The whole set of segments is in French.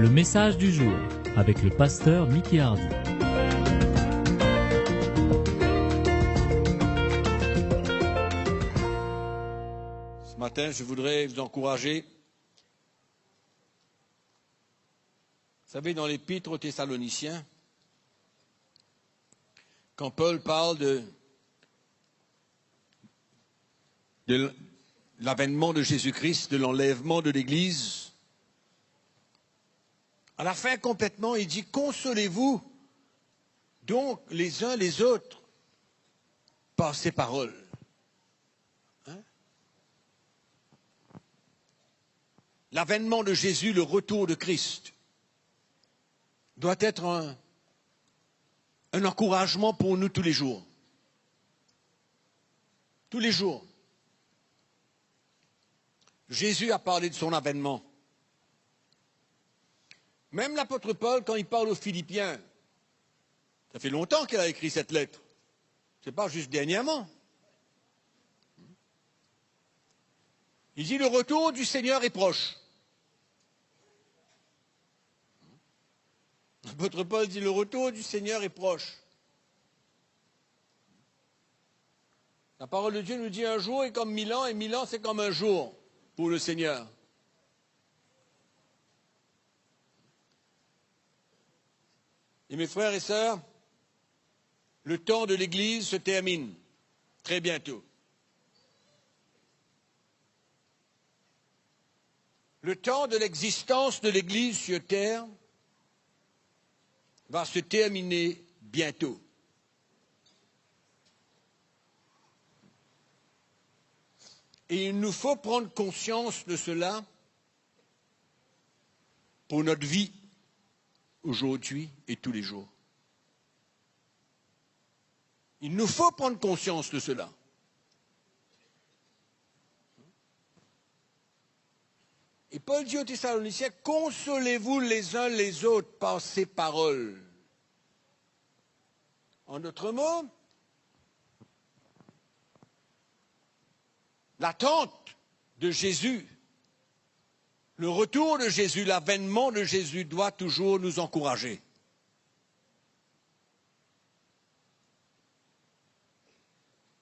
Le message du jour avec le pasteur Mickey Hardy. Ce matin, je voudrais vous encourager. Vous savez, dans l'Épître aux Thessaloniciens, quand Paul parle de l'avènement de Jésus-Christ, de l'enlèvement de l'Église, à la fin complètement, il dit « Consolez-vous donc les uns les autres par ces paroles. » L'avènement de Jésus, le retour de Christ, doit être un encouragement pour nous tous les jours. Tous les jours. Jésus a parlé de son avènement. Même l'apôtre Paul, quand il parle aux Philippiens, ça fait longtemps qu'il a écrit cette lettre. Ce n'est pas juste dernièrement. Il dit « Le retour du Seigneur est proche ». L'apôtre Paul dit « Le retour du Seigneur est proche ». La parole de Dieu nous dit « Un jour est comme 1000 ans et 1000 ans c'est comme un jour pour le Seigneur ». Et mes frères et sœurs, le temps de l'Église se termine très bientôt. Le temps de l'existence de l'Église sur terre va se terminer bientôt. Et il nous faut prendre conscience de cela pour notre vie aujourd'hui et tous les jours. Il nous faut prendre conscience de cela. Et Paul dit aux Thessaloniciens, consolez-vous les uns les autres par ces paroles. En d'autres mots, l'attente de Jésus, le retour de Jésus, l'avènement de Jésus doit toujours nous encourager.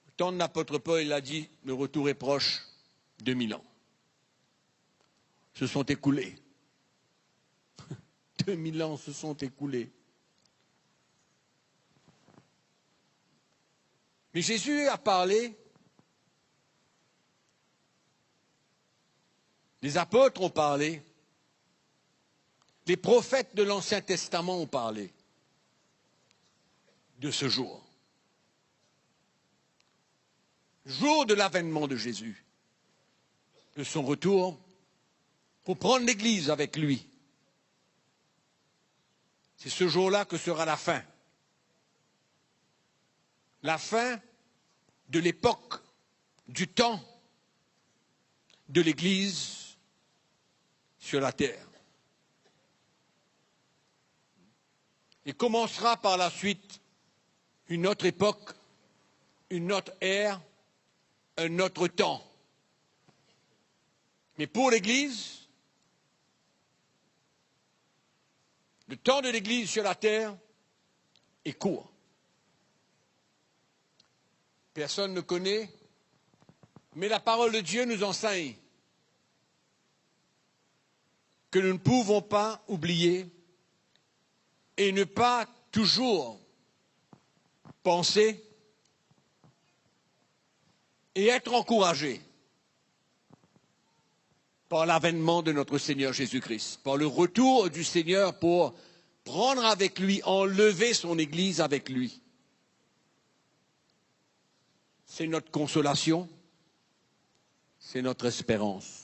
Le temps de l'apôtre Paul, il a dit, le retour est proche, 2000 ans. Se sont écoulés. 2000 ans se sont écoulés. Mais Jésus a parlé, les apôtres ont parlé, les prophètes de l'Ancien Testament ont parlé de ce jour. Jour de l'avènement de Jésus, de son retour, pour prendre l'Église avec lui. C'est ce jour-là que sera la fin. La fin de l'époque, du temps de l'Église sur la terre. Et commencera par la suite une autre époque, une autre ère, un autre temps. Mais pour l'Église, le temps de l'Église sur la terre est court. Personne ne connaît, mais la parole de Dieu nous enseigne que nous ne pouvons pas oublier et ne pas toujours penser et être encouragés par l'avènement de notre Seigneur Jésus-Christ, par le retour du Seigneur pour prendre avec lui, enlever son Église avec lui. C'est notre consolation, c'est notre espérance.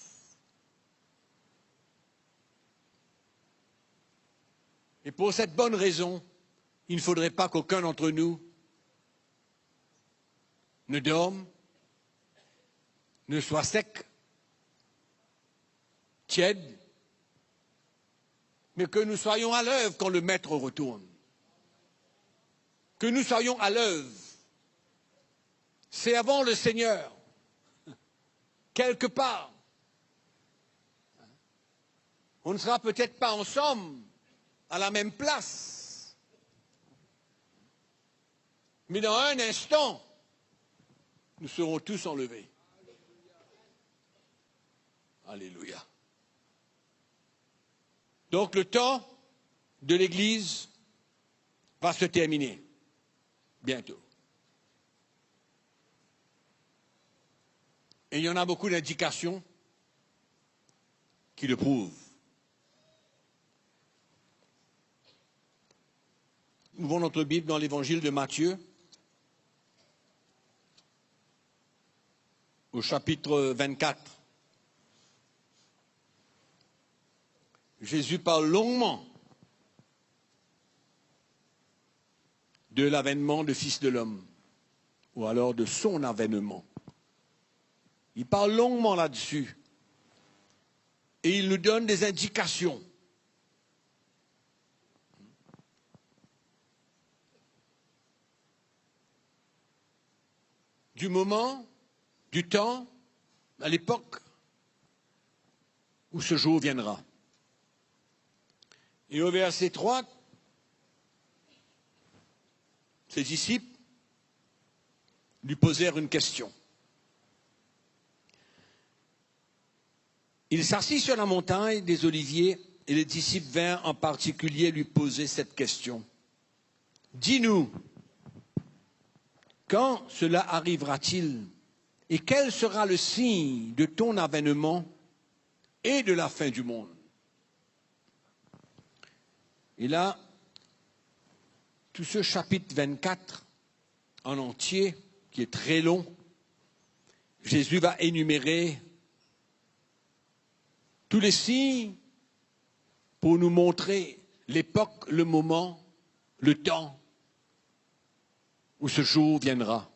Et pour cette bonne raison, il ne faudrait pas qu'aucun d'entre nous ne dorme, ne soit sec, tiède, mais que nous soyons à l'œuvre quand le Maître retourne. Que nous soyons à l'œuvre. C'est avant le Seigneur, quelque part. On ne sera peut-être pas ensemble à la même place. Mais dans un instant, nous serons tous enlevés. Alléluia. Donc le temps de l'Église va se terminer bientôt. Et il y en a beaucoup d'indications qui le prouvent. Nous ouvrons notre Bible dans l'évangile de Matthieu, au chapitre 24. Jésus parle longuement de l'avènement du Fils de l'homme, ou alors de son avènement. Il parle longuement là-dessus. Et il nous donne des indications. Du moment, du temps, à l'époque où ce jour viendra. Et au verset 3, ses disciples lui posèrent une question. Il s'assit sur la montagne des Oliviers et les disciples vinrent en particulier lui poser cette question. Dis-nous, quand cela arrivera-t-il et quel sera le signe de ton avènement et de la fin du monde? Et là, tout ce chapitre 24 en entier, qui est très long, Jésus va énumérer tous les signes pour nous montrer l'époque, le moment, le temps où ce jour viendra.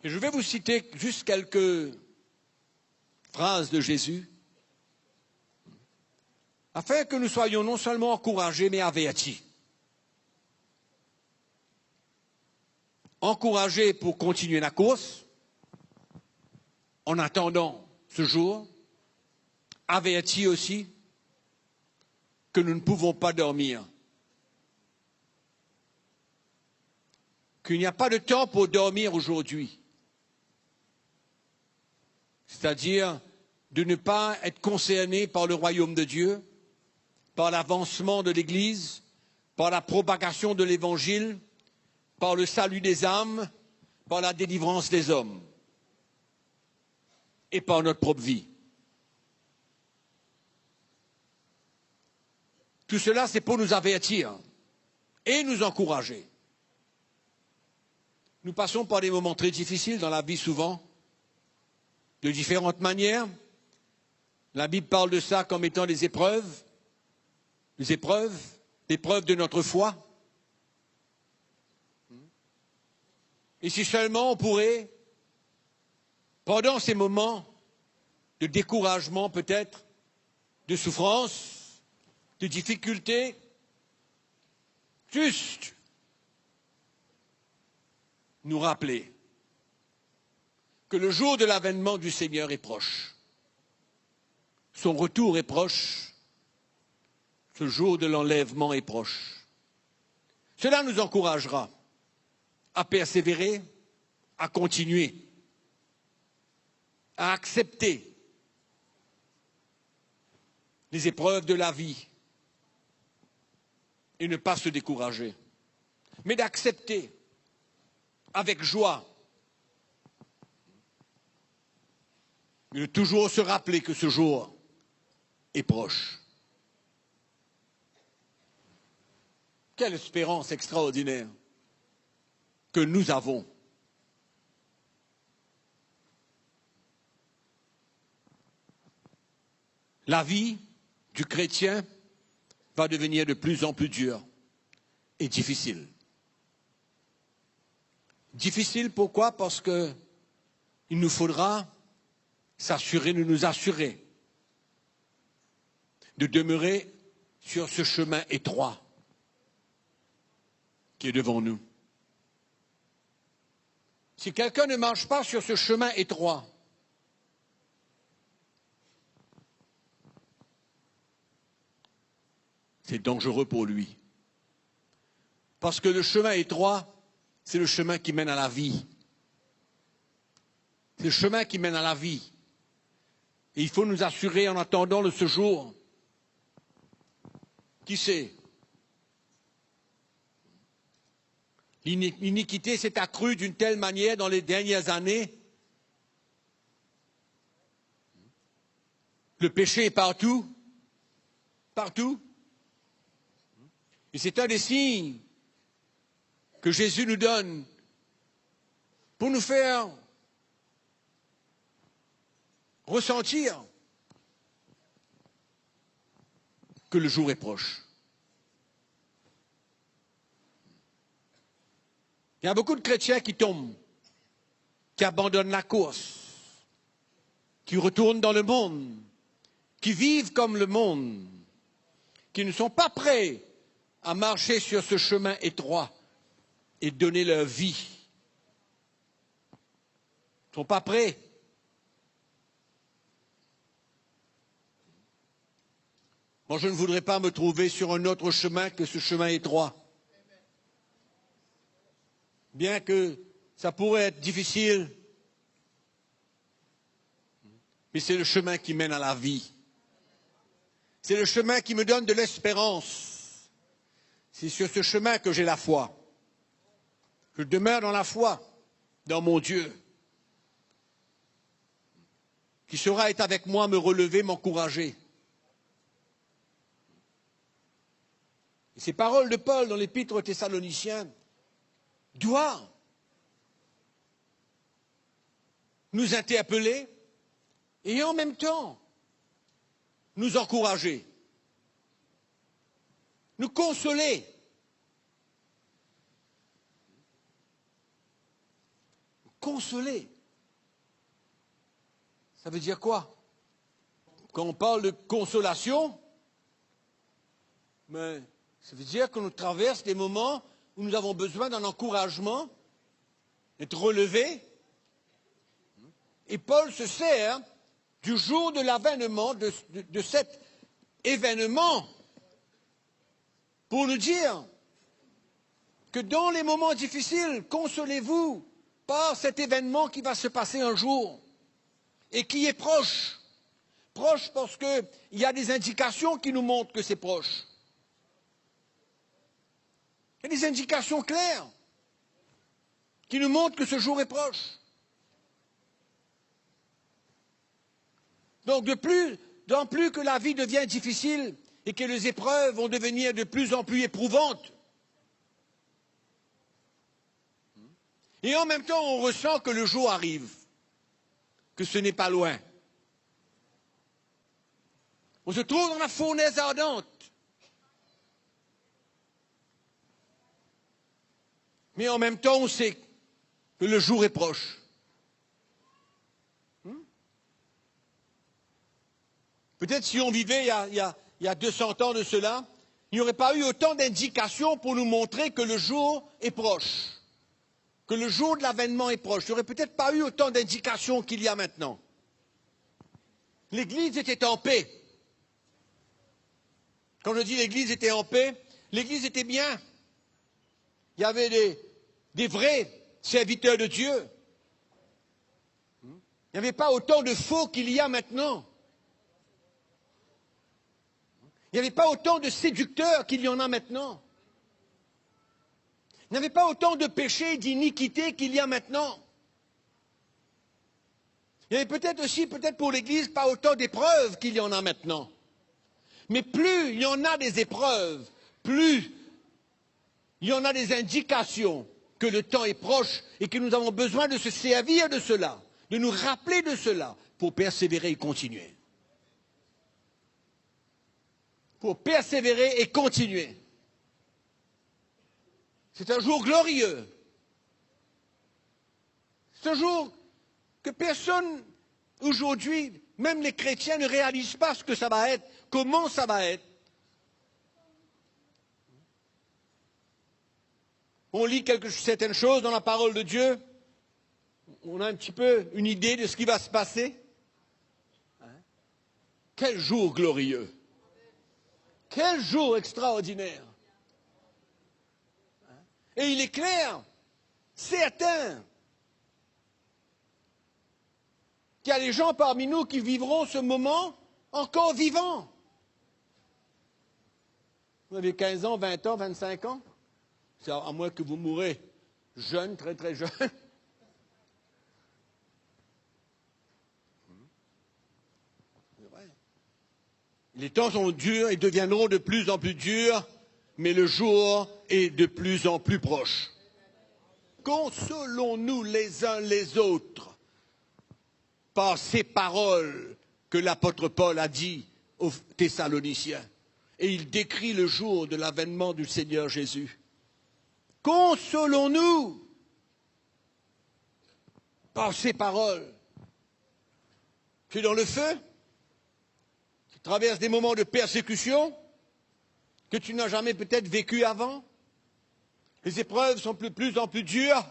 Et je vais vous citer juste quelques phrases de Jésus, afin que nous soyons non seulement encouragés, mais avertis. Encouragés pour continuer la course, en attendant ce jour, avertis aussi que nous ne pouvons pas dormir. Qu'il n'y a pas de temps pour dormir aujourd'hui. C'est-à-dire de ne pas être concerné par le royaume de Dieu, par l'avancement de l'Église, par la propagation de l'Évangile, par le salut des âmes, par la délivrance des hommes et par notre propre vie. Tout cela, c'est pour nous avertir et nous encourager. Nous passons par des moments très difficiles dans la vie souvent, de différentes manières. La Bible parle de ça comme étant des épreuves, l'épreuve de notre foi. Et si seulement on pourrait, pendant ces moments de découragement peut-être, de souffrance, de difficulté, juste nous rappeler que le jour de l'avènement du Seigneur est proche. Son retour est proche. Ce jour de l'enlèvement est proche. Cela nous encouragera à persévérer, à continuer, à accepter les épreuves de la vie et ne pas se décourager, mais d'accepter avec joie et de toujours se rappeler que ce jour est proche. Quelle espérance extraordinaire que nous avons. La vie du chrétien va devenir de plus en plus dure et difficile. Difficile pourquoi? Parce qu'il nous faudra s'assurer, nous assurer de demeurer sur ce chemin étroit qui est devant nous. Si quelqu'un ne marche pas sur ce chemin étroit, c'est dangereux pour lui. Parce que le chemin étroit, c'est le chemin qui mène à la vie. C'est le chemin qui mène à la vie. Et il faut nous assurer en attendant de ce jour, qui sait, l'iniquité s'est accrue d'une telle manière dans les dernières années. Le péché est partout, partout. Et c'est un des signes que Jésus nous donne pour nous faire ressentir que le jour est proche. Il y a beaucoup de chrétiens qui tombent, qui abandonnent la course, qui retournent dans le monde, qui vivent comme le monde, qui ne sont pas prêts à marcher sur ce chemin étroit et donner leur vie. Ils ne sont pas prêts. Moi, je ne voudrais pas me trouver sur un autre chemin que ce chemin étroit. Bien que ça pourrait être difficile, mais c'est le chemin qui mène à la vie. C'est le chemin qui me donne de l'espérance. C'est sur ce chemin que j'ai la foi. Je demeure dans la foi, dans mon Dieu, qui saura être avec moi, me relever, m'encourager. Et ces paroles de Paul dans l'Épître aux Thessaloniciens doivent nous interpeller et en même temps nous encourager, nous consoler. Consoler. Ça veut dire quoi? Quand on parle de consolation, mais ça veut dire que nous traversons des moments où nous avons besoin d'un encouragement, d'être relevés. Et Paul se sert du jour de l'avènement, de cet événement, pour nous dire que dans les moments difficiles, consolez-vous par cet événement qui va se passer un jour et qui est proche. Proche parce qu'il y a des indications qui nous montrent que c'est proche. Il y a des indications claires qui nous montrent que ce jour est proche. Donc, d'autant plus que la vie devient difficile et que les épreuves vont devenir de plus en plus éprouvantes. Et en même temps, on ressent que le jour arrive, que ce n'est pas loin. On se trouve dans la fournaise ardente. Mais en même temps, on sait que le jour est proche. Peut-être si on vivait il y a 200 ans de cela, il n'y aurait pas eu autant d'indications pour nous montrer que le jour est proche, que le jour de l'avènement est proche. Il n'y aurait peut-être pas eu autant d'indications qu'il y a maintenant. L'Église était en paix. Quand je dis l'Église était en paix, l'Église était bien. Il y avait des vrais serviteurs de Dieu. Il n'y avait pas autant de faux qu'il y a maintenant. Il n'y avait pas autant de séducteurs qu'il y en a maintenant. Il n'y avait pas autant de péchés et d'iniquités qu'il y a maintenant. Il y avait peut-être aussi, peut-être pour l'Église, pas autant d'épreuves qu'il y en a maintenant. Mais plus il y en a des épreuves, plus il y en a des indications que le temps est proche et que nous avons besoin de se servir de cela, de nous rappeler de cela pour persévérer et continuer. Pour persévérer et continuer. C'est un jour glorieux. C'est un jour que personne aujourd'hui, même les chrétiens, ne réalisent pas ce que ça va être, comment ça va être. On lit certaines choses dans la parole de Dieu, on a un petit peu une idée de ce qui va se passer. Quel jour glorieux! Quel jour extraordinaire! Et il est clair, certain, qu'il y a des gens parmi nous qui vivront ce moment encore vivants. Vous avez 15 ans, 20 ans, 25 ans? C'est à moins que vous mourrez jeune, très très jeune. Les temps sont durs et deviendront de plus en plus durs, mais le jour est de plus en plus proche. Consolons-nous les uns les autres par ces paroles que l'apôtre Paul a dit aux Thessaloniciens. Et il décrit le jour de l'avènement du Seigneur Jésus. Consolons-nous par ces paroles. Tu es dans le feu? Tu traverses des moments de persécution que tu n'as jamais peut-être vécu avant? Les épreuves sont de plus en plus dures.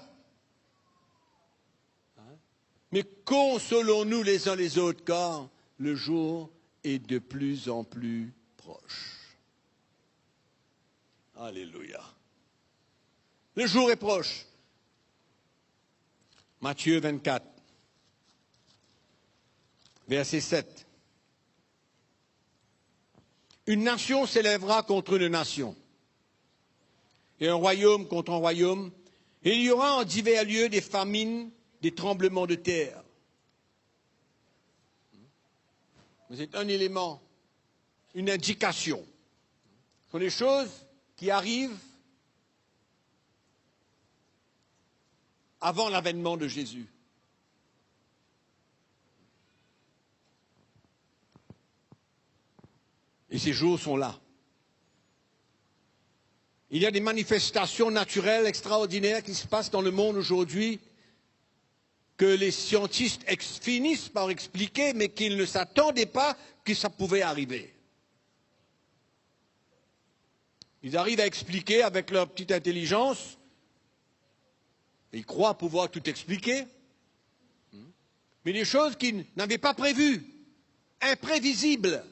Mais consolons-nous les uns les autres, car le jour est de plus en plus proche. Alléluia. Le jour est proche. Matthieu 24, verset 7. Une nation s'élèvera contre une nation, et un royaume contre un royaume, et il y aura en divers lieux des famines, des tremblements de terre. C'est un élément, une indication. Ce sont des choses qui arrivent avant l'avènement de Jésus. Et ces jours sont là. Il y a des manifestations naturelles extraordinaires qui se passent dans le monde aujourd'hui que les scientifiques finissent par expliquer, mais qu'ils ne s'attendaient pas que ça pouvait arriver. Ils arrivent à expliquer avec leur petite intelligence, ils croient pouvoir tout expliquer, mais des choses qu'ils n'avaient pas prévues, imprévisibles,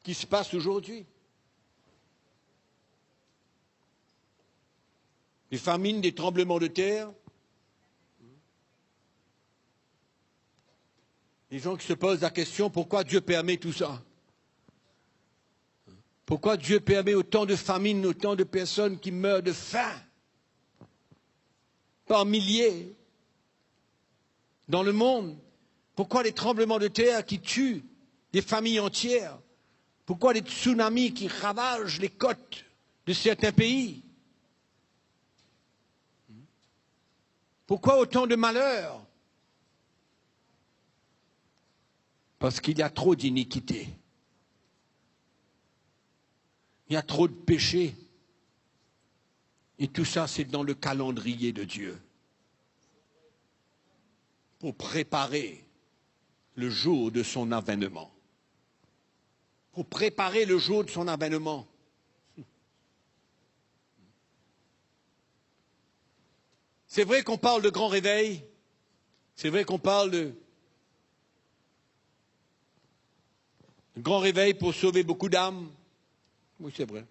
qui se passent aujourd'hui. Des famines, des tremblements de terre, des gens qui se posent la question pourquoi Dieu permet tout ça? Pourquoi Dieu permet autant de famines, autant de personnes qui meurent de faim par milliers dans le monde? Pourquoi les tremblements de terre qui tuent des familles entières? Pourquoi les tsunamis qui ravagent les côtes de certains pays? Pourquoi autant de malheurs? Parce qu'il y a trop d'iniquité. Il y a trop de péchés. Et tout ça, c'est dans le calendrier de Dieu. Pour préparer le jour de son avènement. Pour préparer le jour de son avènement. C'est vrai qu'on parle de grand réveil. C'est vrai qu'on parle de grand réveil pour sauver beaucoup d'âmes. Oui, c'est vrai.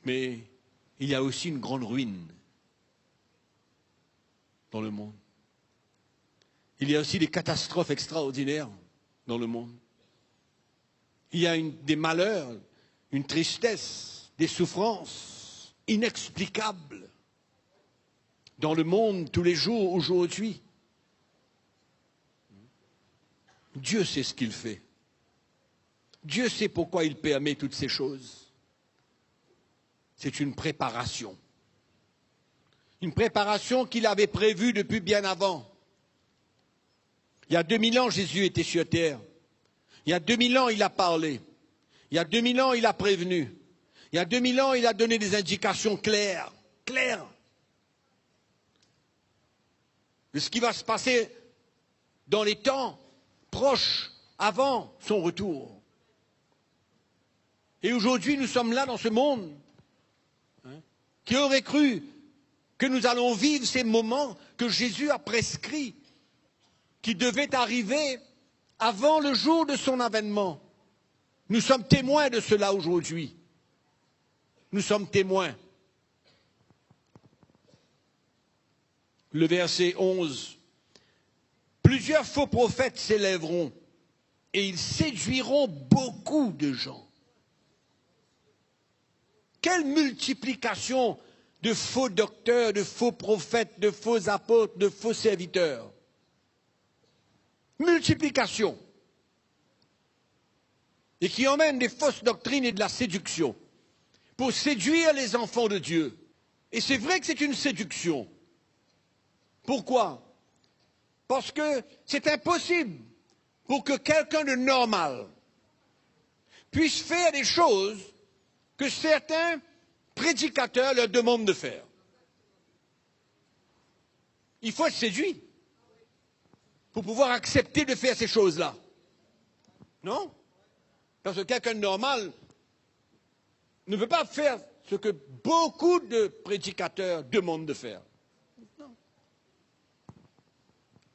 Mais il y a aussi une grande ruine dans le monde. Il y a aussi des catastrophes extraordinaires dans le monde. Il y a des malheurs, une tristesse, des souffrances inexplicables dans le monde tous les jours aujourd'hui. Dieu sait ce qu'il fait. Dieu sait pourquoi il permet toutes ces choses. C'est une préparation. Une préparation qu'il avait prévue depuis bien avant. Il y a 2000 ans, Jésus était sur terre. Il y a 2000 ans, il a parlé. Il y a 2000 ans, il a prévenu. Il y a 2000 ans, il a donné des indications claires de ce qui va se passer dans les temps proches avant son retour. Et aujourd'hui, nous sommes là dans ce monde. Qui aurait cru que nous allons vivre ces moments que Jésus a prescrits, qui devaient arriver avant le jour de son avènement. Nous sommes témoins de cela aujourd'hui. Nous sommes témoins. Le verset 11. Plusieurs faux prophètes s'élèveront et ils séduiront beaucoup de gens. Quelle multiplication de faux docteurs, de faux prophètes, de faux apôtres, de faux serviteurs. Multiplication. Et qui emmène des fausses doctrines et de la séduction pour séduire les enfants de Dieu. Et c'est vrai que c'est une séduction. Pourquoi? Parce que c'est impossible pour que quelqu'un de normal puisse faire des choses que certains prédicateurs leur demandent de faire. Il faut être séduit pour pouvoir accepter de faire ces choses-là. Non? Parce que quelqu'un de normal ne peut pas faire ce que beaucoup de prédicateurs demandent de faire. Non.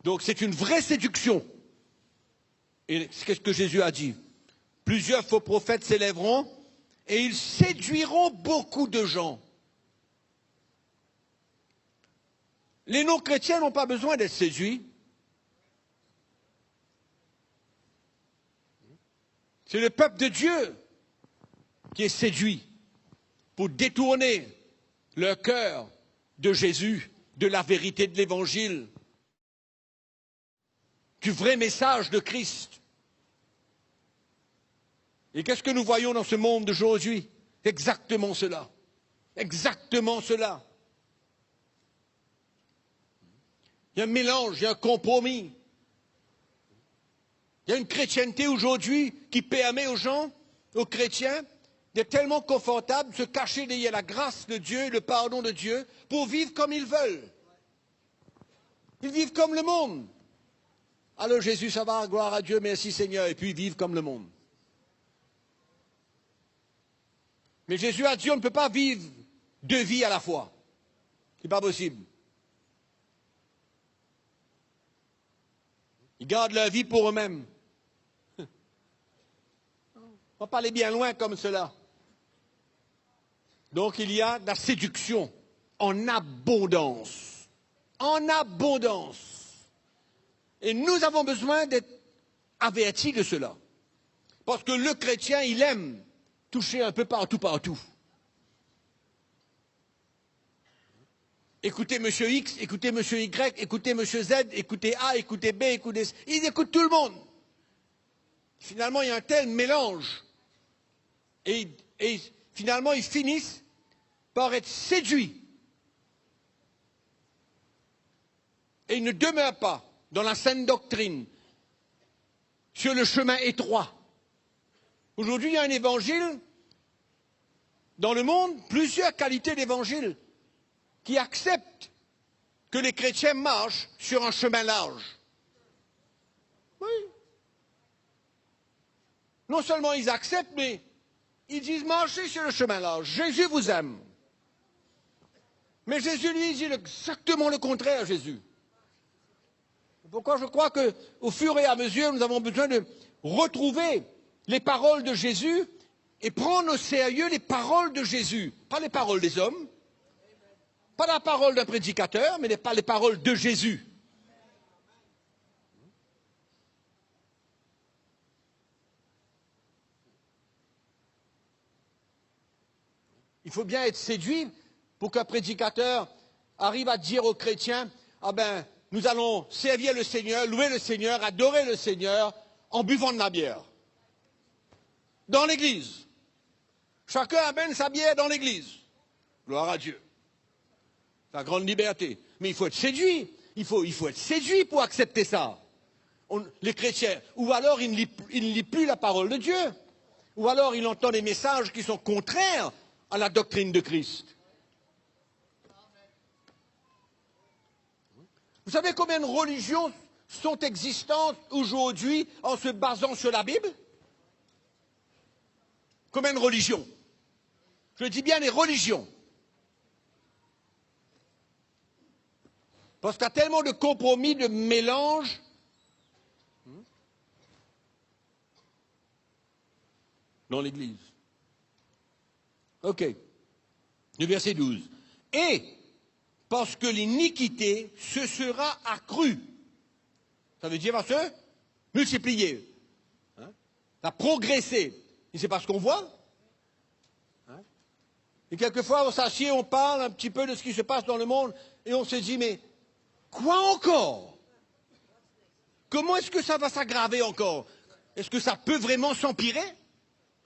Donc c'est une vraie séduction. Et c'est ce que Jésus a dit. Plusieurs faux prophètes s'élèveront et ils séduiront beaucoup de gens. Les non-chrétiens n'ont pas besoin d'être séduits. C'est le peuple de Dieu qui est séduit pour détourner leur cœur de Jésus, de la vérité de l'Évangile, du vrai message de Christ. Et qu'est-ce que nous voyons dans ce monde d'aujourd'hui? Exactement cela. Exactement cela. Il y a un mélange, il y a un compromis. Il y a une chrétienté aujourd'hui qui permet aux gens, aux chrétiens, d'être tellement confortables, de se cacher derrière la grâce de Dieu et le pardon de Dieu pour vivre comme ils veulent. Ils vivent comme le monde. Alors Jésus, ça va, gloire à Dieu, merci Seigneur, et puis ils vivent comme le monde. Mais Jésus a dit, on ne peut pas vivre deux vies à la fois. Ce n'est pas possible. Ils gardent leur vie pour eux-mêmes. On va pas aller bien loin comme cela. Donc il y a de la séduction en abondance. En abondance. Et nous avons besoin d'être avertis de cela. Parce que le chrétien, il aime toucher un peu partout, partout. Écoutez monsieur X, écoutez monsieur Y, écoutez monsieur Z, écoutez A, écoutez B, écoutez C. Ils écoutent tout le monde. Finalement, il y a un tel mélange. Et finalement, ils finissent par être séduits. Et ils ne demeurent pas dans la saine doctrine, sur le chemin étroit. Aujourd'hui, il y a un évangile, dans le monde, plusieurs qualités d'évangile qui acceptent que les chrétiens marchent sur un chemin large. Oui. Non seulement ils acceptent, mais ils disent marchez sur le chemin large. Jésus vous aime. Mais Jésus lui dit exactement le contraire, Jésus. Pourquoi je crois qu'au fur et à mesure, nous avons besoin de retrouver les paroles de Jésus et prendre au sérieux les paroles de Jésus. Pas les paroles des hommes, pas la parole d'un prédicateur, mais pas les paroles de Jésus. Il faut bien être séduit pour qu'un prédicateur arrive à dire aux chrétiens, ah ben, nous allons servir le Seigneur, louer le Seigneur, adorer le Seigneur en buvant de la bière. Dans l'église. Chacun amène sa bière dans l'église. Gloire à Dieu. La grande liberté. Mais il faut être séduit. Il faut être séduit pour accepter ça. Les chrétiens. Ou alors ils ne lisent plus la parole de Dieu. Ou alors ils entendent des messages qui sont contraires à la doctrine de Christ. Vous savez combien de religions sont existantes aujourd'hui en se basant sur la Bible? Combien de religions? Je dis bien les religions. Parce qu'il y a tellement de compromis, de mélanges. dans l'Église. Ok. Le verset 12. Et parce que l'iniquité se sera accrue. Ça veut dire va se multiplier. Hein? Ça a progressé. Et c'est parce qu'on voit. Hein? Et quelquefois, on s'assied, on parle un petit peu de ce qui se passe dans le monde, et on se dit, mais quoi encore? Comment est-ce que ça va s'aggraver encore? Est-ce que ça peut vraiment s'empirer?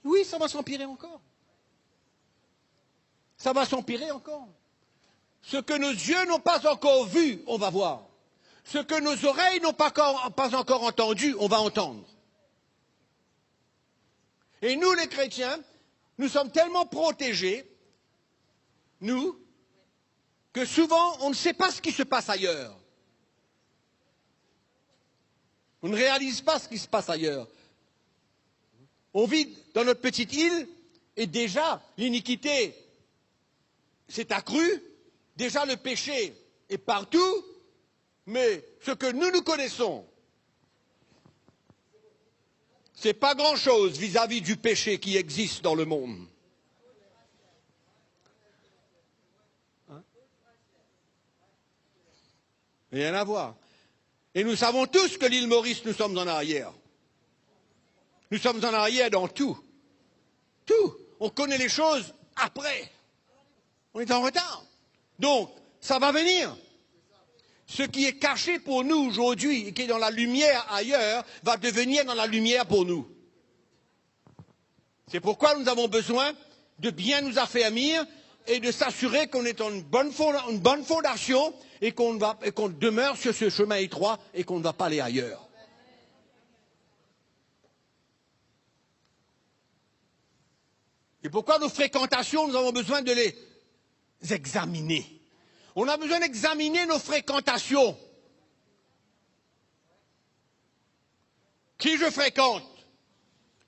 Oui, ça va s'empirer encore. Ça va s'empirer encore. Ce que nos yeux n'ont pas encore vu, on va voir. Ce que nos oreilles n'ont pas encore entendu, on va entendre. Et nous, les chrétiens, nous sommes tellement protégés, nous, que souvent, on ne sait pas ce qui se passe ailleurs. On ne réalise pas ce qui se passe ailleurs. On vit dans notre petite île, et déjà, l'iniquité s'est accrue, déjà le péché est partout, mais ce que nous connaissons, ce n'est pas grand-chose vis-à-vis du péché qui existe dans le monde. Hein? Rien à voir. Et nous savons tous que l'île Maurice, nous sommes en arrière. Nous sommes en arrière dans tout. Tout. On connaît les choses après. On est en retard. Donc, ça va venir. Ce qui est caché pour nous aujourd'hui et qui est dans la lumière ailleurs va devenir dans la lumière pour nous. C'est pourquoi nous avons besoin de bien nous affermir et de s'assurer qu'on est en une bonne fondation et qu'on demeure sur ce chemin étroit et qu'on ne va pas aller ailleurs. Et pourquoi nos fréquentations, nous avons besoin de les examiner. On a besoin d'examiner nos fréquentations. Qui je fréquente?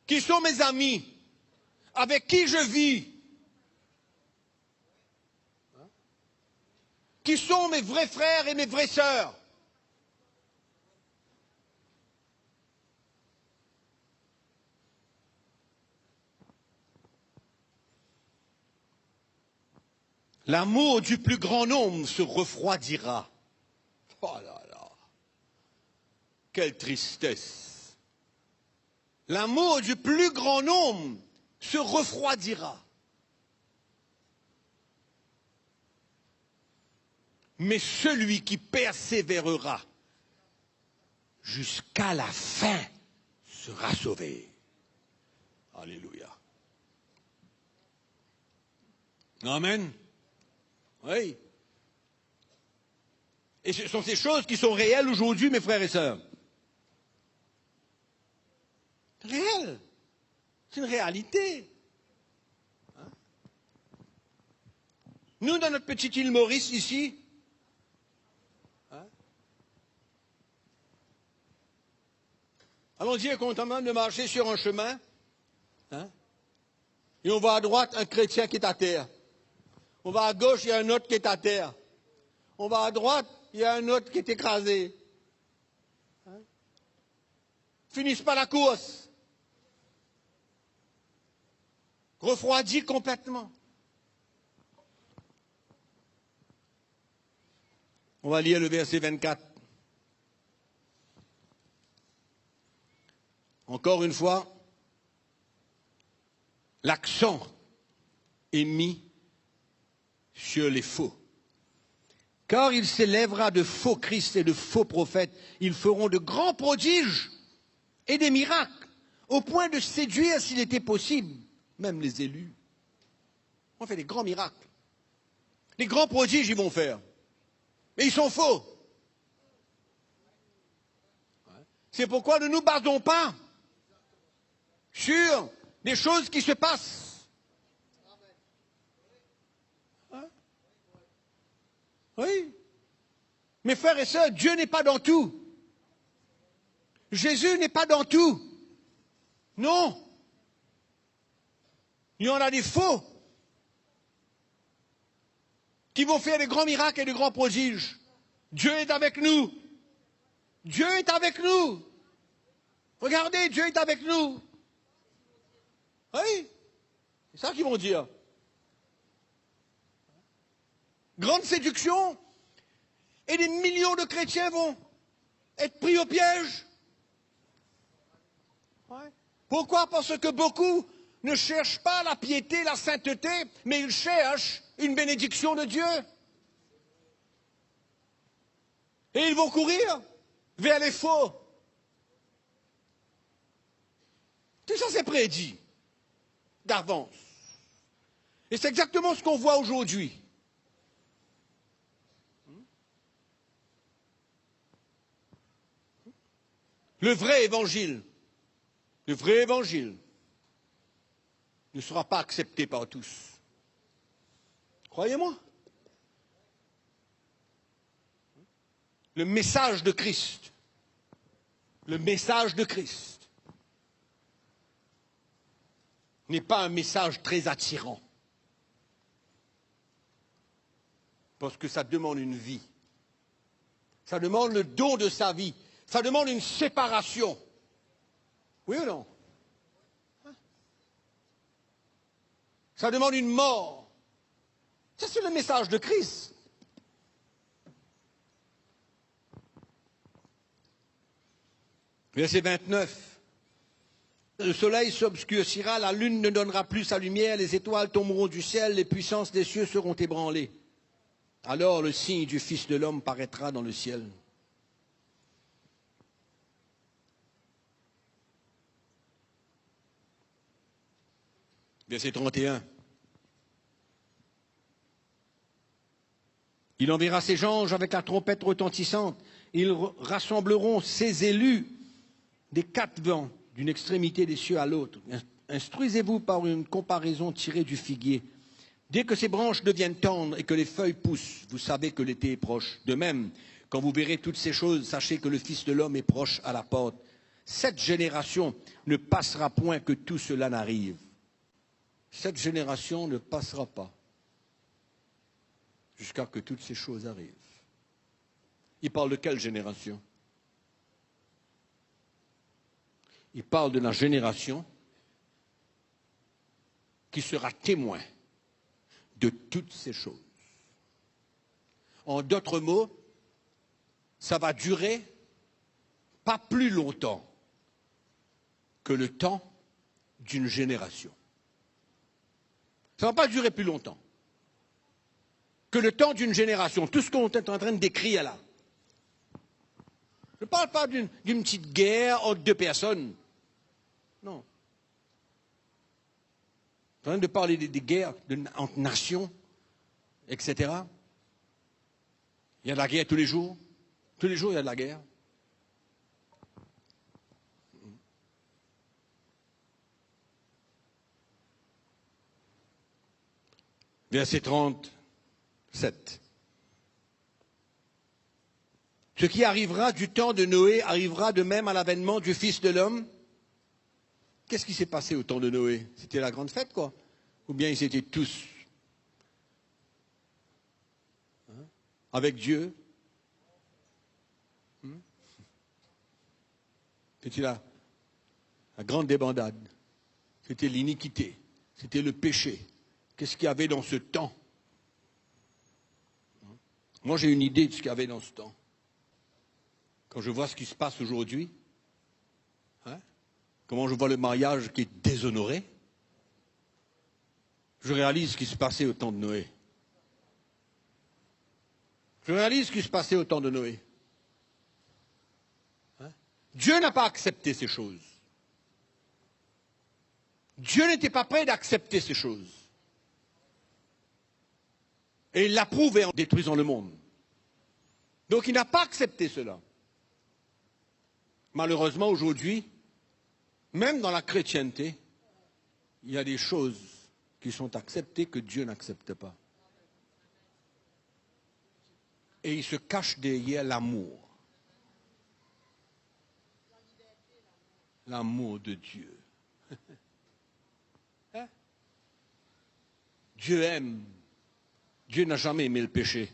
Qui sont mes amis? Avec qui je vis? Qui sont mes vrais frères et mes vraies sœurs? L'amour du plus grand nombre se refroidira. Oh là là, quelle tristesse. L'amour du plus grand nombre se refroidira. Mais celui qui persévérera jusqu'à la fin sera sauvé. Alléluia. Amen. Oui. Et ce sont ces choses qui sont réelles aujourd'hui, mes frères et sœurs. Réelles. C'est une réalité. Hein? Nous, dans notre petite île Maurice, ici, hein? Allons dire qu'on est en train de marcher sur un chemin, hein? Et on va à droite, un chrétien qui est à terre. On va à gauche, il y a un autre qui est à terre. On va à droite, il y a un autre qui est écrasé. Hein? Finissent pas la course. Refroidi complètement. On va lire le verset 24. Encore une fois, l'accent est mis sur les faux. Car il s'élèvera de faux Christ et de faux prophètes. Ils feront de grands prodiges et des miracles, au point de séduire, s'il était possible, même les élus. On fait des grands miracles. Les grands prodiges, ils vont faire. Mais ils sont faux. C'est pourquoi ne nous basons pas sur des choses qui se passent. Oui. Mes frères et sœurs, Dieu n'est pas dans tout. Jésus n'est pas dans tout. Non. Il y en a des faux qui vont faire des grands miracles et des grands prodiges. Dieu est avec nous. Dieu est avec nous. Regardez, Dieu est avec nous. Oui, c'est ça qu'ils vont dire. Grande séduction, et des millions de chrétiens vont être pris au piège. Ouais. Pourquoi? Parce que beaucoup ne cherchent pas la piété, la sainteté, mais ils cherchent une bénédiction de Dieu. Et ils vont courir vers les faux. Tout ça, c'est prédit d'avance. Et c'est exactement ce qu'on voit aujourd'hui. Le vrai évangile ne sera pas accepté par tous. Croyez-moi. Le message de Christ, n'est pas un message très attirant. Parce que ça demande une vie. Ça demande le don de sa vie. Ça demande une séparation. Oui ou non? Ça demande une mort. Ça, c'est le message de Christ. Verset 29. Le soleil s'obscurcira, la lune ne donnera plus sa lumière, les étoiles tomberont du ciel, les puissances des cieux seront ébranlées. Alors le signe du Fils de l'homme paraîtra dans le ciel. Verset 31. Il enverra ses anges avec la trompette retentissante. Ils rassembleront ses élus des quatre vents, d'une extrémité des cieux à l'autre. Instruisez-vous par une comparaison tirée du figuier. Dès que ses branches deviennent tendres et que les feuilles poussent, vous savez que l'été est proche. De même, quand vous verrez toutes ces choses, sachez que le Fils de l'homme est proche à la porte. Cette génération ne passera point que tout cela n'arrive. Cette génération ne passera pas jusqu'à que toutes ces choses arrivent. Il parle de quelle génération? Il parle de la génération qui sera témoin de toutes ces choses. En d'autres mots, ça va durer pas plus longtemps que le temps d'une génération. Ça ne va pas durer plus longtemps que le temps d'une génération. Tout ce qu'on est en train de décrire là. Je ne parle pas d'une petite guerre entre deux personnes. Non. Je suis en train de parler des guerres entre nations, etc. Il y a de la guerre tous les jours. Tous les jours, il y a de la guerre. Verset 37. Ce qui arrivera du temps de Noé arrivera de même à l'avènement du Fils de l'homme. Qu'est-ce qui s'est passé au temps de Noé? C'était la grande fête, quoi? Ou bien ils étaient tous avec Dieu? C'était la grande débandade. C'était l'iniquité. C'était le péché. Qu'est-ce qu'il y avait dans ce temps? Moi, j'ai une idée de ce qu'il y avait dans ce temps. Quand je vois ce qui se passe aujourd'hui, comment je vois le mariage qui est déshonoré, je réalise ce qui se passait au temps de Noé. Je réalise ce qui se passait au temps de Noé. Dieu n'a pas accepté ces choses. Dieu n'était pas prêt d'accepter ces choses. Et il l'a prouvé en détruisant le monde. Donc il n'a pas accepté cela. Malheureusement, aujourd'hui, même dans la chrétienté, il y a des choses qui sont acceptées que Dieu n'accepte pas. Et il se cache derrière l'amour. L'amour de Dieu. Dieu aime. Dieu n'a jamais aimé le péché.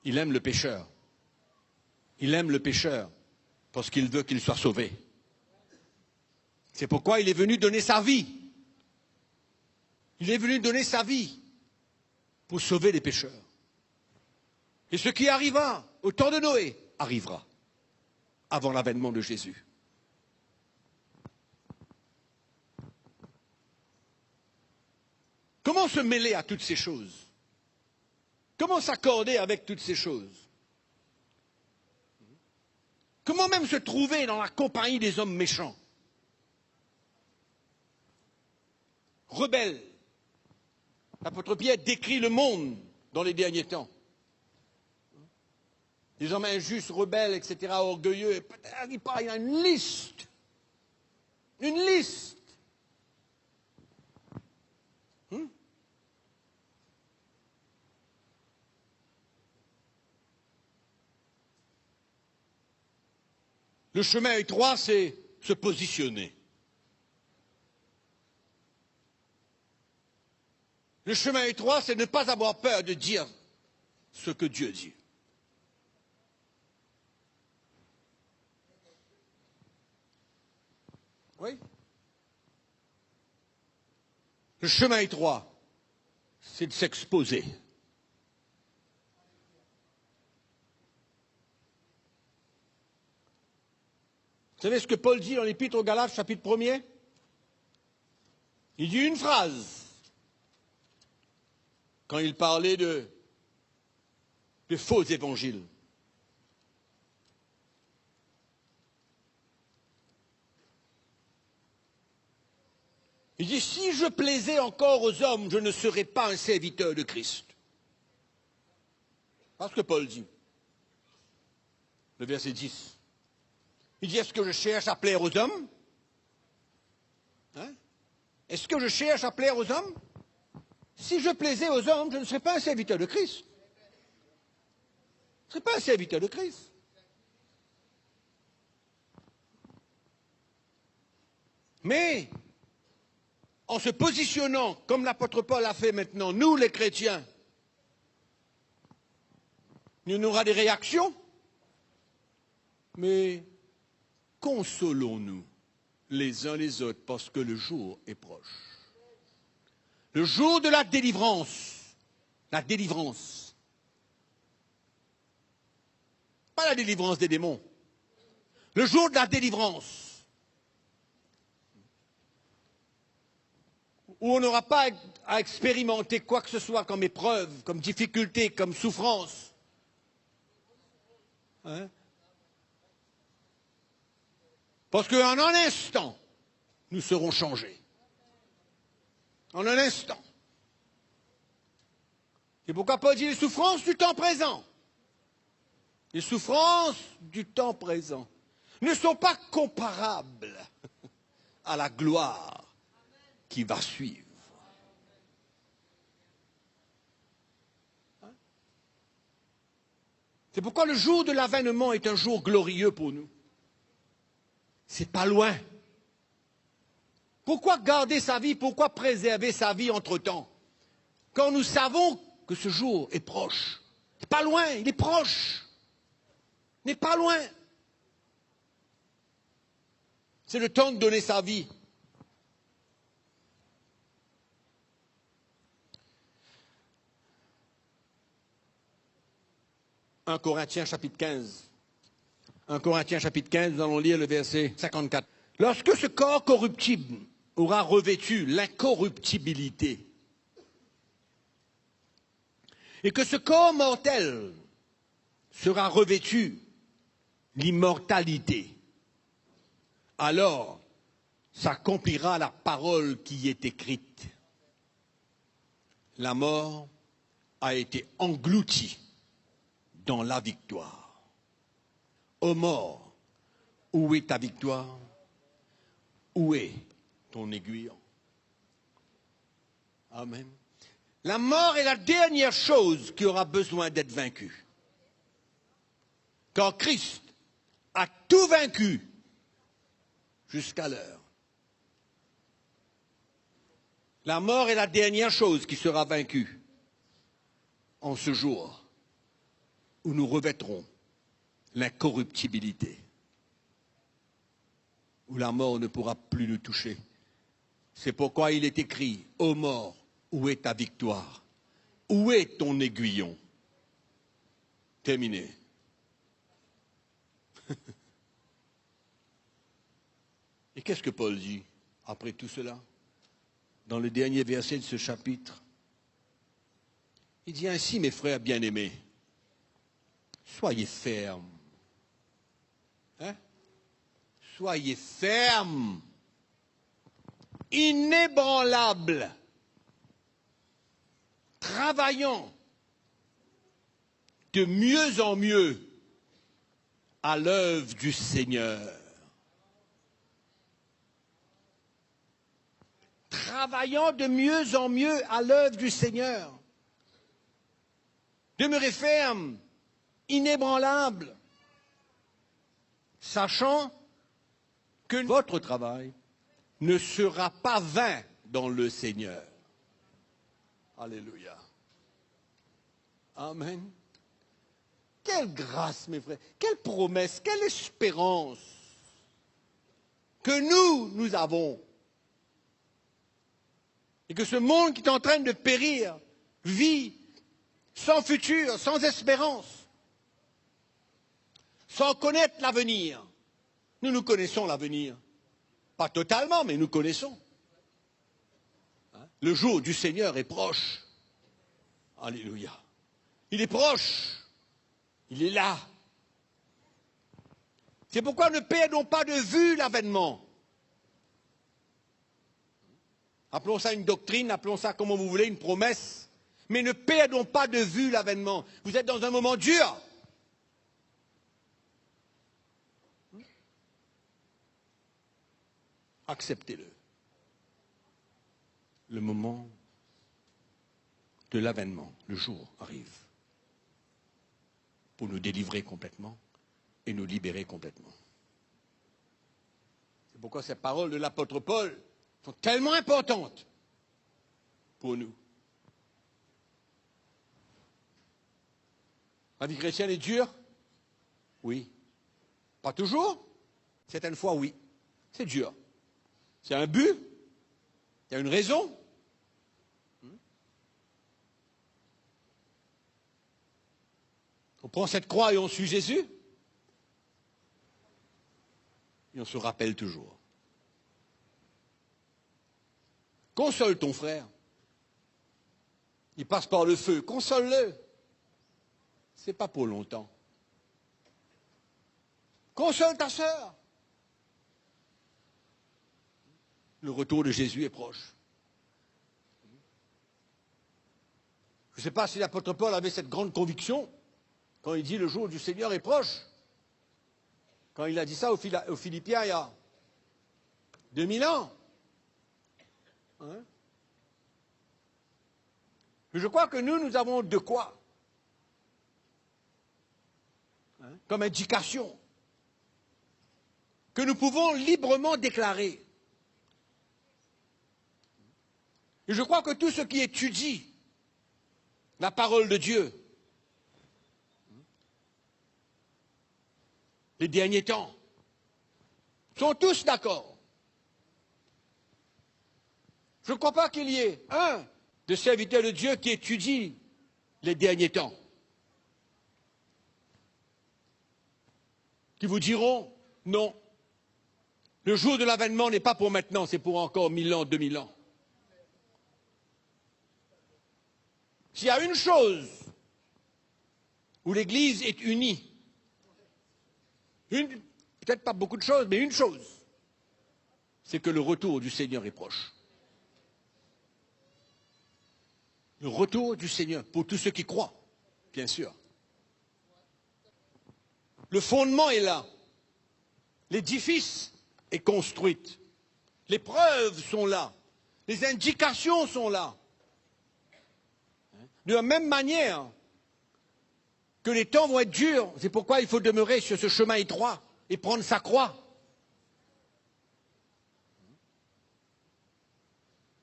Il aime le pécheur. Il aime le pécheur parce qu'il veut qu'il soit sauvé. C'est pourquoi il est venu donner sa vie. Il est venu donner sa vie pour sauver les pécheurs. Et ce qui arriva au temps de Noé arrivera avant l'avènement de Jésus. Comment se mêler à toutes ces choses? Comment s'accorder avec toutes ces choses? Comment même se trouver dans la compagnie des hommes méchants? Rebelles. L'apôtre Pierre décrit le monde dans les derniers temps. Des hommes injustes, rebelles, etc., orgueilleux. Il y a une liste. Une liste. Le chemin étroit, c'est se positionner. Le chemin étroit, c'est ne pas avoir peur de dire ce que Dieu dit. Oui. Le chemin étroit, c'est de s'exposer. Vous savez ce que Paul dit dans l'Épître aux Galates, chapitre 1er? Il dit une phrase quand il parlait de faux évangiles. Il dit, si je plaisais encore aux hommes, je ne serais pas un serviteur de Christ. Parce que Paul dit, le verset 10. Il dit, est-ce que je cherche à plaire aux hommes? Est-ce que je cherche à plaire aux hommes? Si je plaisais aux hommes, je ne serais pas un serviteur de Christ. Je ne serais pas un serviteur de Christ. Mais, en se positionnant, comme l'apôtre Paul a fait maintenant, nous les chrétiens, il y aura des réactions, mais consolons-nous les uns les autres parce que le jour est proche. Le jour de la délivrance. La délivrance. Pas la délivrance des démons. Le jour de la délivrance. Où on n'aura pas à expérimenter quoi que ce soit comme épreuve, comme difficulté, comme souffrance. Parce qu'en un instant, nous serons changés. En un instant. C'est pourquoi Paul dit les souffrances du temps présent. Les souffrances du temps présent ne sont pas comparables à la gloire qui va suivre. C'est pourquoi le jour de l'avènement est un jour glorieux pour nous. C'est pas loin. Pourquoi garder sa vie? Pourquoi préserver sa vie entre-temps? Quand nous savons que ce jour est proche. C'est pas loin, il est proche. Il n'est pas loin. C'est le temps de donner sa vie. Un Corinthiens chapitre 15. 1 Corinthiens chapitre 15, nous allons lire le verset 54. Lorsque ce corps corruptible aura revêtu l'incorruptibilité, et que ce corps mortel sera revêtu l'immortalité, alors s'accomplira la parole qui est écrite. La mort a été engloutie dans la victoire. Ô mort, où est ta victoire? Où est ton aiguillon? Amen. La mort est la dernière chose qui aura besoin d'être vaincue. Quand Christ a tout vaincu jusqu'à l'heure, la mort est la dernière chose qui sera vaincue en ce jour où nous revêtrons l'incorruptibilité. où la mort ne pourra plus nous toucher. C'est pourquoi il est écrit, ô mort, où est ta victoire? Où est ton aiguillon? Terminé. Et qu'est-ce que Paul dit après tout cela? Dans le dernier verset de ce chapitre, il dit ainsi, mes frères bien-aimés, soyez fermes. Hein? Soyez fermes, inébranlables, travaillant de mieux en mieux à l'œuvre du Seigneur. Travaillant de mieux en mieux à l'œuvre du Seigneur. Demeurez fermes, inébranlables, sachant que votre travail ne sera pas vain dans le Seigneur. Alléluia. Amen. Quelle grâce, mes frères, quelle promesse, quelle espérance que nous avons. Et que ce monde qui est en train de périr vit sans futur, sans espérance, sans connaître l'avenir. Nous connaissons l'avenir. Pas totalement, mais nous connaissons. Le jour du Seigneur est proche. Alléluia. Il est proche. Il est là. C'est pourquoi ne perdons pas de vue l'avènement. Appelons ça une doctrine, appelons ça comme vous voulez, une promesse. Mais ne perdons pas de vue l'avènement. Vous êtes dans un moment dur. Acceptez-le. Le moment de l'avènement, le jour arrive pour nous délivrer complètement et nous libérer complètement. C'est pourquoi ces paroles de l'apôtre Paul sont tellement importantes pour nous. La vie chrétienne est dure? Oui. Pas toujours? Certaines fois, oui. C'est dur. C'est un but? Il y a une raison? On prend cette croix et on suit Jésus? Et on se rappelle toujours. Console ton frère. Il passe par le feu. Console-le. Ce n'est pas pour longtemps. Console ta sœur. Le retour de Jésus est proche. Je ne sais pas si l'apôtre Paul avait cette grande conviction quand il dit le jour du Seigneur est proche. Quand il a dit ça aux Philippiens il y a 2000 ans. Hein? Mais je crois que nous avons de quoi, comme indication, que nous pouvons librement déclarer. Et je crois que tous ceux qui étudient la parole de Dieu, les derniers temps, sont tous d'accord. Je ne crois pas qu'il y ait un de serviteurs de Dieu qui étudie les derniers temps, qui vous diront non, le jour de l'avènement n'est pas pour maintenant, c'est pour encore 1000 ans, 2000 ans. S'il y a une chose où l'Église est unie, peut-être pas beaucoup de choses, mais une chose, c'est que le retour du Seigneur est proche. Le retour du Seigneur, pour tous ceux qui croient, bien sûr. Le fondement est là. L'édifice est construit. Les preuves sont là. Les indications sont là. De la même manière que les temps vont être durs, c'est pourquoi il faut demeurer sur ce chemin étroit et prendre sa croix.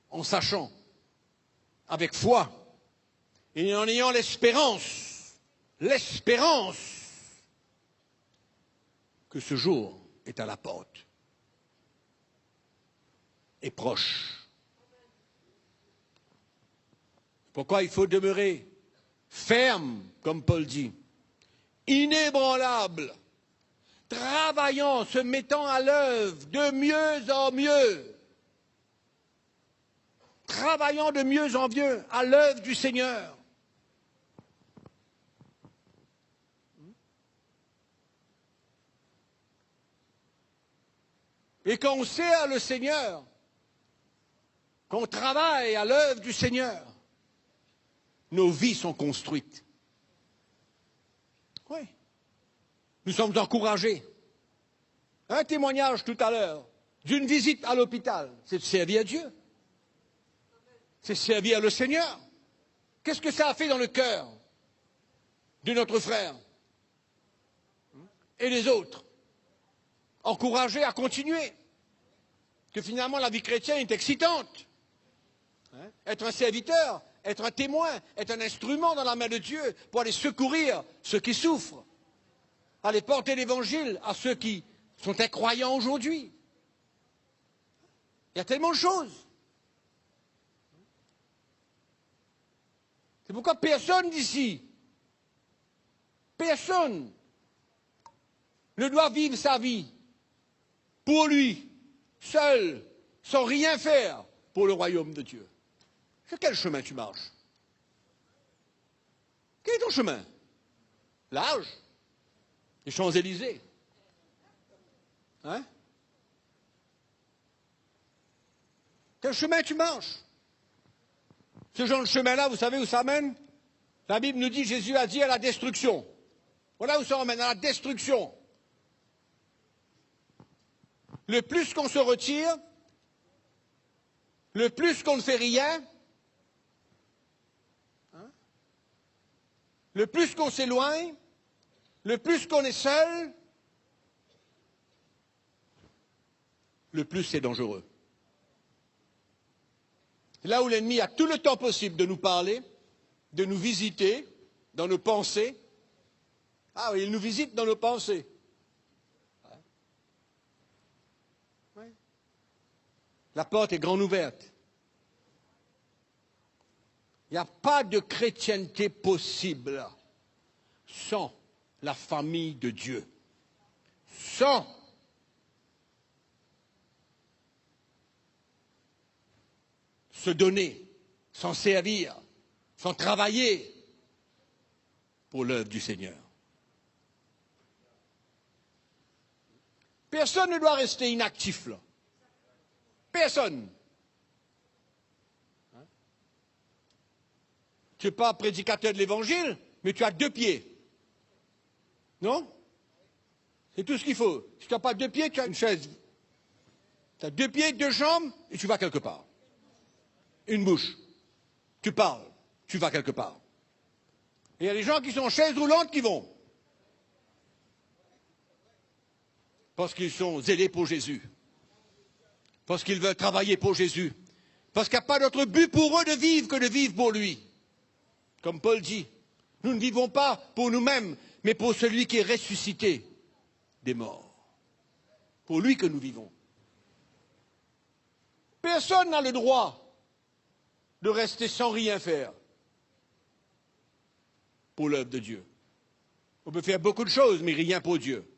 En sachant, avec foi, et en ayant l'espérance que ce jour est à la porte. est proche. Pourquoi il faut demeurer ferme, comme Paul dit, inébranlable, travaillant, se mettant à l'œuvre de mieux en mieux, travaillant de mieux en mieux à l'œuvre du Seigneur. Et quand on sert le Seigneur, qu'on travaille à l'œuvre du Seigneur, nos vies sont construites. Oui. Nous sommes encouragés. Un témoignage tout à l'heure d'une visite à l'hôpital, c'est de servir Dieu. C'est servir le Seigneur. Qu'est-ce que ça a fait dans le cœur de notre frère et les autres? Encourager à continuer. Que finalement la vie chrétienne est excitante. Être un serviteur, être un témoin, être un instrument dans la main de Dieu pour aller secourir ceux qui souffrent. Aller porter l'évangile à ceux qui sont incroyants aujourd'hui. Il y a tellement de choses. C'est pourquoi personne d'ici, personne ne doit vivre sa vie pour lui, seul, sans rien faire pour le royaume de Dieu. Sur quel chemin tu marches? Quel est ton chemin? L'âge? Les Champs-Élysées? Hein? Quel chemin tu marches? Ce genre de chemin-là, vous savez où ça mène? La Bible nous dit, Jésus a dit à la destruction. Voilà où ça emmène, à la destruction. Le plus qu'on se retire, le plus qu'on ne fait rien, le plus qu'on s'éloigne, le plus qu'on est seul, le plus c'est dangereux. Là où l'ennemi a tout le temps possible de nous parler, de nous visiter dans nos pensées. Ah oui, il nous visite dans nos pensées. Ouais. La porte est grande ouverte. Il n'y a pas de chrétienté possible sans la famille de Dieu. Sans se donner, sans servir, sans travailler pour l'œuvre du Seigneur. Personne ne doit rester inactif là. Personne. Tu n'es pas prédicateur de l'Évangile, mais tu as 2 pieds. Non? C'est tout ce qu'il faut. Si tu n'as pas 2 pieds, tu as une chaise. Tu as 2 pieds, 2 jambes, et tu vas quelque part. Une bouche. Tu parles, tu vas quelque part. Et il y a des gens qui sont en chaise roulante qui vont. Parce qu'ils sont zélés pour Jésus. Parce qu'ils veulent travailler pour Jésus. Parce qu'il n'y a pas d'autre but pour eux de vivre que de vivre pour lui. Comme Paul dit, nous ne vivons pas pour nous-mêmes, mais pour celui qui est ressuscité des morts. Pour lui que nous vivons. Personne n'a le droit de rester sans rien faire pour l'œuvre de Dieu. On peut faire beaucoup de choses, mais rien pour Dieu.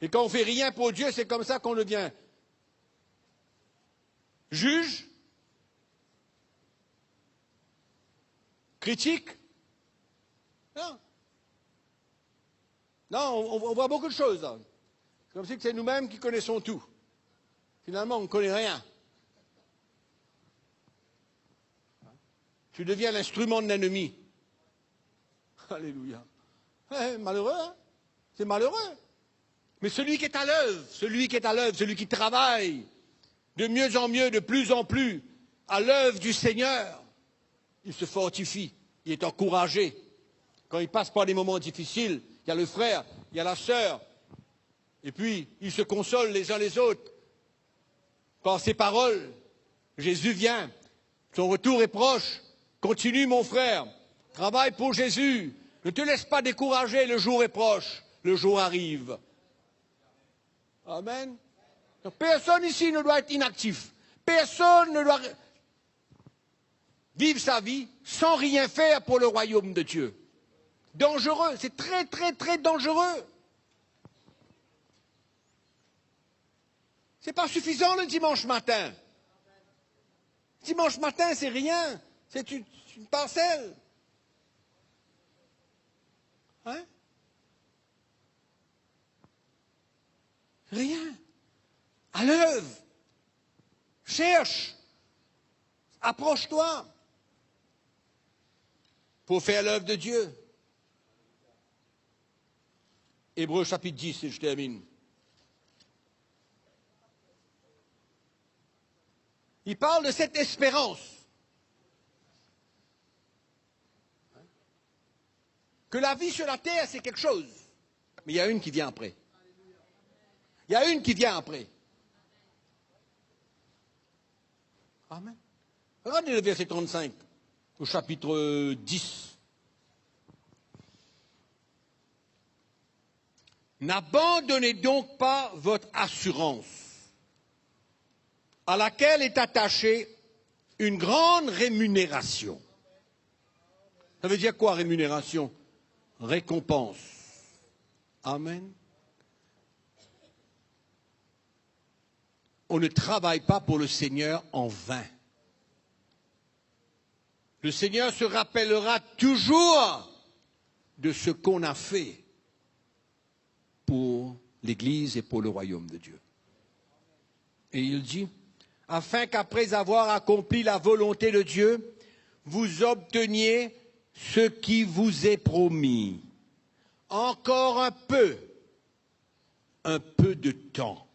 Et quand on fait rien pour Dieu, c'est comme ça qu'on devient juge, critique. Non. Non, on voit beaucoup de choses. Là. C'est comme si c'est nous-mêmes qui connaissons tout. Finalement, on ne connaît rien. Tu deviens l'instrument de l'ennemi. Alléluia. Malheureux, hein? C'est malheureux. Mais celui qui est à l'œuvre, celui qui travaille de mieux en mieux, de plus en plus, à l'œuvre du Seigneur, il se fortifie, il est encouragé. Quand il passe par des moments difficiles, il y a le frère, il y a la sœur, et puis ils se consolent les uns les autres par ces paroles. Jésus vient, son retour est proche. Continue mon frère, travaille pour Jésus, ne te laisse pas décourager, le jour est proche, le jour arrive. Amen. Donc, personne ici ne doit être inactif. Personne ne doit vivre sa vie sans rien faire pour le royaume de Dieu. Dangereux, c'est très, très, très dangereux. Ce n'est pas suffisant le dimanche matin. Dimanche matin, c'est rien. C'est une parcelle. Hein? Rien. À l'œuvre. Cherche. Approche-toi. Pour faire l'œuvre de Dieu. Hébreux chapitre 10, et je termine. Il parle de cette espérance. Que la vie sur la terre, c'est quelque chose. Mais il y a une qui vient après. Il y a une qui vient après. Amen. Regardez le verset 35 au chapitre 10. N'abandonnez donc pas votre assurance, à laquelle est attachée une grande rémunération. Ça veut dire quoi, rémunération? Récompense. Amen. On ne travaille pas pour le Seigneur en vain. Le Seigneur se rappellera toujours de ce qu'on a fait pour l'Église et pour le royaume de Dieu. Et il dit, afin qu'après avoir accompli la volonté de Dieu, vous obteniez ce qui vous est promis. Encore un peu de temps.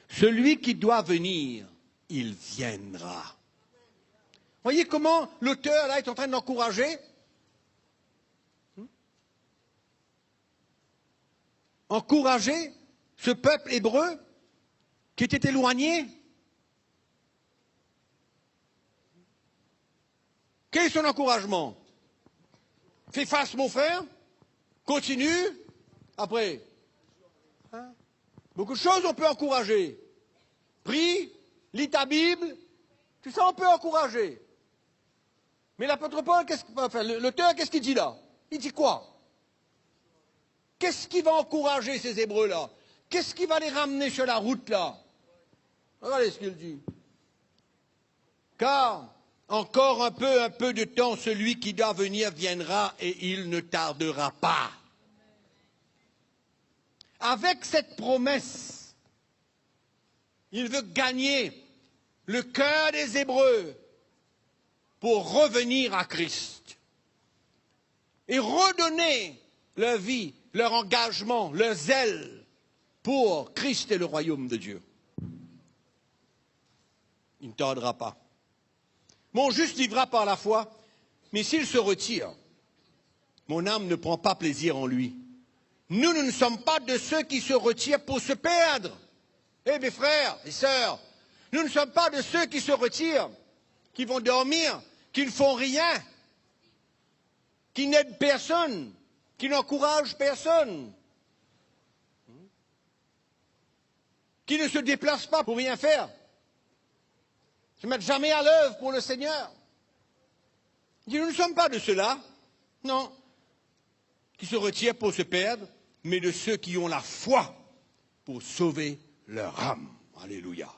Celui qui doit venir, il viendra. Voyez comment l'auteur là est en train d'encourager? Encourager ce peuple hébreu qui était éloigné. Quel est son encouragement? Fais face, mon frère. Continue. Après. Hein? Beaucoup de choses on peut encourager. Prie, lis ta Bible. Tout ça on peut encourager. Mais l'apôtre Paul, l'auteur, qu'est-ce qu'il dit là? Il dit quoi? Qu'est-ce qui va encourager ces Hébreux-là? Qu'est-ce qui va les ramener sur la route là? Regardez ce qu'il dit. Car encore un peu de temps, celui qui doit venir viendra et il ne tardera pas. Avec cette promesse, il veut gagner le cœur des Hébreux pour revenir à Christ et redonner leur vie, leur engagement, leur zèle pour Christ et le royaume de Dieu. Il ne tardera pas. Mon juste vivra par la foi, mais s'il se retire, mon âme ne prend pas plaisir en lui. Nous ne sommes pas de ceux qui se retirent pour se perdre. Eh mes frères et sœurs, nous ne sommes pas de ceux qui se retirent, qui vont dormir, qui ne font rien, qui n'aident personne, qui n'encouragent personne, qui ne se déplacent pas pour rien faire, qui ne mettent jamais à l'œuvre pour le Seigneur. Nous ne sommes pas de ceux-là, non, qui se retirent pour se perdre, mais de ceux qui ont la foi pour sauver leur âme. Alléluia.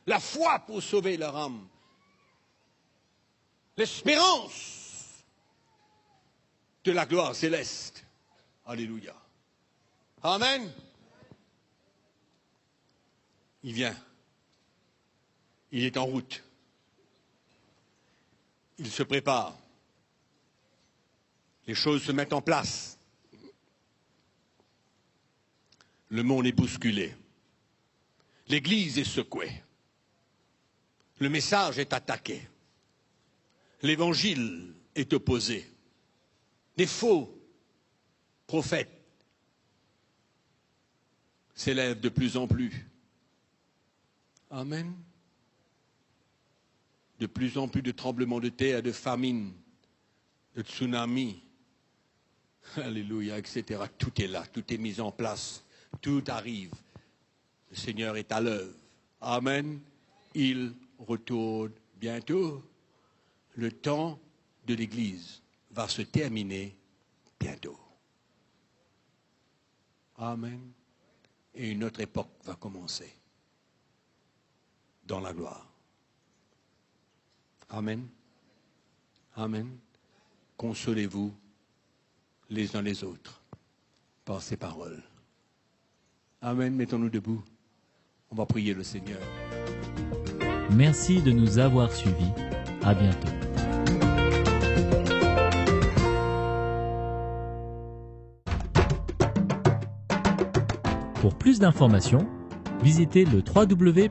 La foi pour sauver leur âme. L'espérance de la gloire céleste. Alléluia. Amen. Il vient. Il est en route. Il se prépare. Les choses se mettent en place. Le monde est bousculé. L'Église est secouée. Le message est attaqué. L'Évangile est opposé. Des faux prophètes s'élèvent de plus en plus. Amen. De plus en plus de tremblements de terre, de famines, de tsunamis, alléluia, etc. Tout est là, tout est mis en place, tout arrive. Le Seigneur est à l'œuvre. Amen. Il retourne bientôt. Le temps de l'Église va se terminer bientôt. Amen. Et une autre époque va commencer dans la gloire. Amen. Amen. Consolez-vous les uns les autres par ces paroles. Amen. Mettons-nous debout. On va prier le Seigneur. Merci de nous avoir suivis. À bientôt. Pour plus d'informations, visitez le www.ctmi.org.